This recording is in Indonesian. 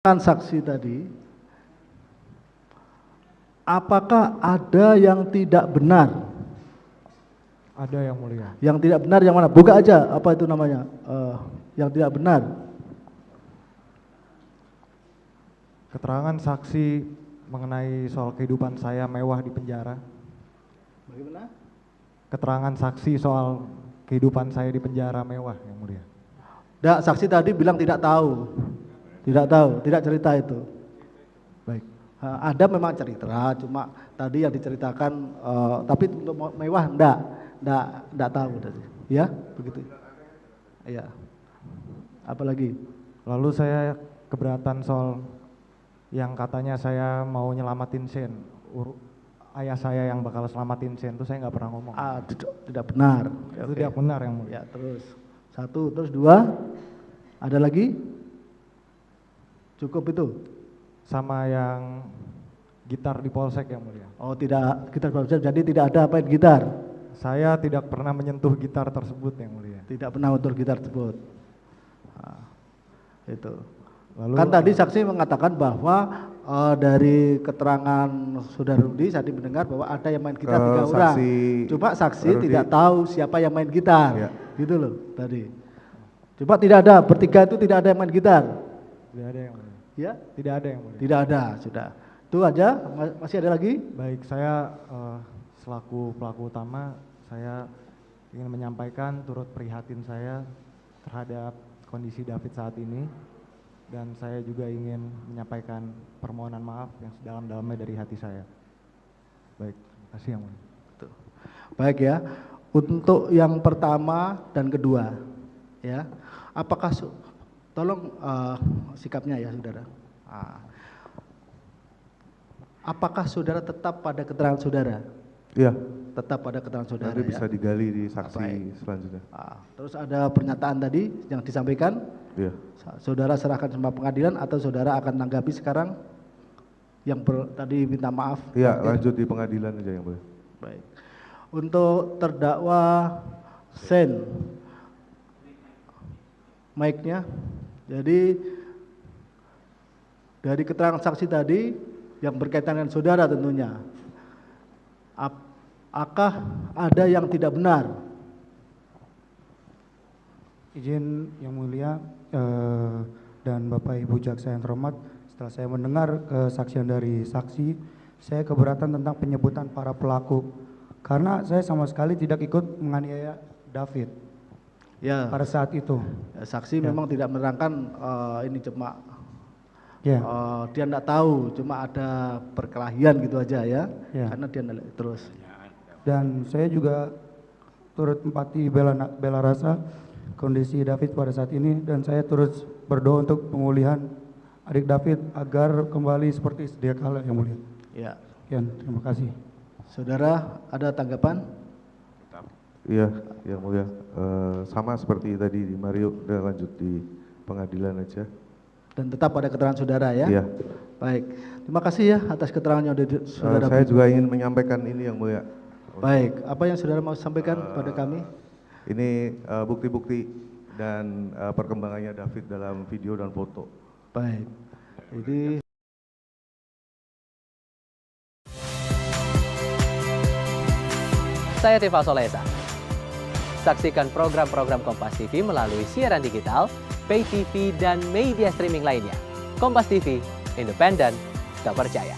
Saksi tadi, apakah ada yang tidak benar? Ada yang mulia. Yang tidak benar yang mana? Buka aja, apa itu namanya? Yang tidak benar. Keterangan saksi mengenai soal kehidupan saya mewah di penjara. Bagaimana? Keterangan saksi soal kehidupan saya di penjara mewah, yang mulia. Saksi tadi bilang tidak tahu. Tidak tahu, tidak cerita itu. Baik. Ada memang cerita, cuma tadi yang diceritakan, tapi untuk mewah enggak tahu tadi. Ya, begitu. Iya. Apalagi? Lalu saya keberatan soal yang katanya saya mau nyelamatin Sen. Ayah saya yang bakal selamatin Sen itu saya nggak pernah ngomong. Tidak benar. Itu tidak benar, yang mulia. Ya, terus. Satu, terus dua. Ada lagi? Cukup itu? Sama yang gitar di polsek, yang mulia. Oh, tidak, gitar polsek, jadi tidak ada apa gitar? Saya tidak pernah menyentuh gitar tersebut, yang mulia. Tidak pernah menyentuh gitar tersebut. Nah, itu. Lalu, kan tadi saksi mengatakan bahwa dari keterangan Saudara Rudi tadi mendengar bahwa ada yang main gitar 3 orang. Coba saksi Rudi tidak tahu siapa yang main gitar. Ya. Gitu loh tadi. Coba tidak ada, bertiga itu tidak ada yang main gitar. Tidak ada, yang mulia. Ya? Tidak ada, yang mulia. Tidak ada, sudah. Itu aja, masih ada lagi? Baik, saya selaku pelaku utama, saya ingin menyampaikan turut prihatin saya terhadap kondisi David saat ini, dan saya juga ingin menyampaikan permohonan maaf yang sedalam-dalamnya dari hati saya. Baik, terima kasih, yang mulia. Baik ya, untuk yang pertama dan kedua, ya, apakah tolong sikapnya ya saudara. Apakah saudara tetap pada keterangan saudara? Iya. Tetap pada keterangan saudara. Nanti bisa ya? digali di saksi selanjutnya. Terus ada pernyataan tadi yang disampaikan. Iya. Saudara serahkan sama pengadilan atau saudara akan tanggapi sekarang yang tadi minta maaf? Iya, lanjut di pengadilan aja, yang boleh. Baik. Untuk terdakwa Sen, mic-nya. Jadi dari keterangan saksi tadi yang berkaitan dengan saudara tentunya, apakah ada yang tidak benar? Izin yang mulia dan Bapak Ibu Jaksa yang terhormat, setelah saya mendengar kesaksian dari saksi, saya keberatan tentang penyebutan para pelaku karena saya sama sekali tidak ikut menganiaya David. Ya. Pada saat itu. Saksi memang tidak menerangkan ini cuma Ya. dia tidak tahu, cuma ada perkelahian gitu aja ya. Karena dia terus. Dan saya juga turut empati bela rasa kondisi David pada saat ini, dan saya terus berdoa untuk pemulihan adik David agar kembali seperti sedia kala, yang mulia. Ya. Sekian, terima kasih. Saudara ada tanggapan? Iya, yang mulia. Sama seperti tadi di Mario, udah lanjut di pengadilan aja. Dan tetap pada keterangan saudara ya? Iya. Baik, terima kasih ya atas keterangannya saudara. Saya juga ingin menyampaikan ini, yang mulia. Baik, apa yang saudara mau sampaikan pada kami? Ini bukti-bukti dan perkembangannya David dalam video dan foto. Baik, jadi saya Tifa Solesa. Saksikan program-program Kompas TV melalui siaran digital, pay TV, dan media streaming lainnya. Kompas TV, independen, terpercaya.